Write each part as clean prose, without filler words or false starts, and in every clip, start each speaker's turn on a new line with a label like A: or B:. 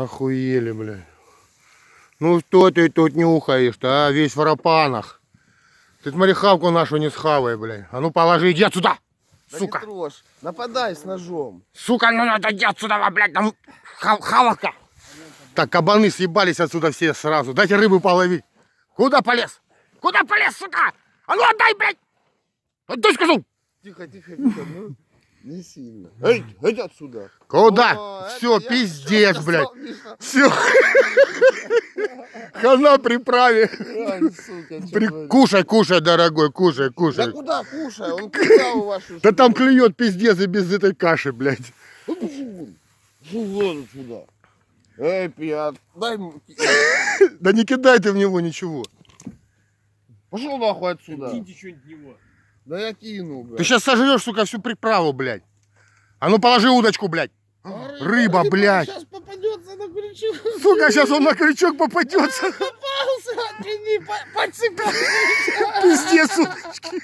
A: Охуели, блядь. Ну что ты тут нюхаешь-то, а? Весь в рапанах. Ты смотри, хавку нашу не схавай, блядь. А ну положи, иди отсюда!
B: Да
A: Сука!
B: не трожь. Нападай с ножом.
A: Сука, ну надо иди отсюда, блядь, там хавака! Так, кабаны съебались отсюда все сразу. Дайте рыбу половить. Куда полез? Куда полез, сука? А ну отдай, блядь! Отдай, скажу!
B: Тихо, тихо, тихо. Ну, не сильно. Эй, иди отсюда.
A: Куда?
B: О,
A: Все,
B: это я
A: пиздец,
B: всё
A: блядь.
B: сказал, Миша.
A: Все. Хана приправе.
B: Ай, сука, чё творишь?
A: Кушай, кушай, дорогой, кушай,
B: Да
A: кушай.
B: куда кушай? Он кусал вашу.
A: Да там клюет пиздец и без этой каши, блядь.
B: Вон отсюда. Эй, пьян, дай ему.
A: Да не кидай ты в него ничего.
B: Пошел нахуй отсюда.
C: Киньте что-нибудь в него.
B: Да я кину,
A: Ты
B: блядь.
A: сейчас сожрешь, сука, всю приправу, блядь. А ну положи удочку, блядь. Рыба, блядь.
B: Сейчас попадется на крючок.
A: Сука, сейчас он на крючок попадется.
B: Попался, оттяни, подцепил.
A: Пиздец, удочки.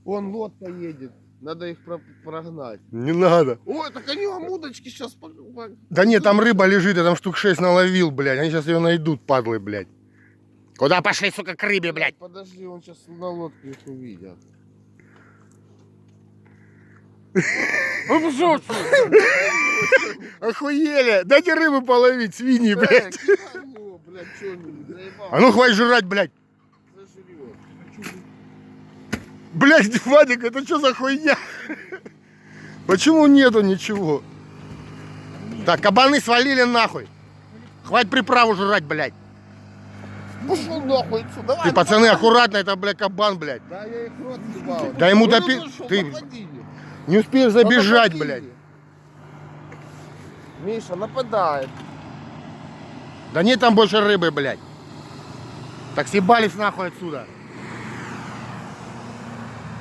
B: Вон лодка едет. Надо их прогнать.
A: Не надо.
B: Ой, так они вам удочки сейчас...
A: Да нет, там рыба лежит, я там штук 6 наловил, блядь. Они сейчас ее найдут, падлы, блядь. Куда пошли, сука, к рыбе, блядь?
B: Подожди, он сейчас на лодке их увидят.
A: Охуели. Дайте рыбу половить, свиньи, блядь.
B: Блядь, что не заебал?
A: А ну хватит жрать, блядь.
B: Зажрёт.
A: Блядь, Вадик, это что за хуйня? Почему нету ничего? Так, кабаны свалили нахуй. Хватит приправу жрать, блядь.
B: Пошел нахуй отсюда.
A: Ты, пацаны, аккуратно, это, блядь, кабан, блядь.
B: Да я их рот ебал.
A: Да ему
B: Ну,
A: допи...
B: ну, что,
A: Ты
B: нападили.
A: не успеешь забежать,
B: Нападили.
A: блядь.
B: Миша нападает.
A: Да нет там больше рыбы, блядь. Так съебались нахуй отсюда.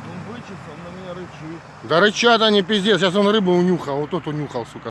B: Он бычится, он на меня рычит.
A: Да рычат они, пиздец. Сейчас он рыбу унюхал. Вот тот унюхал, сука.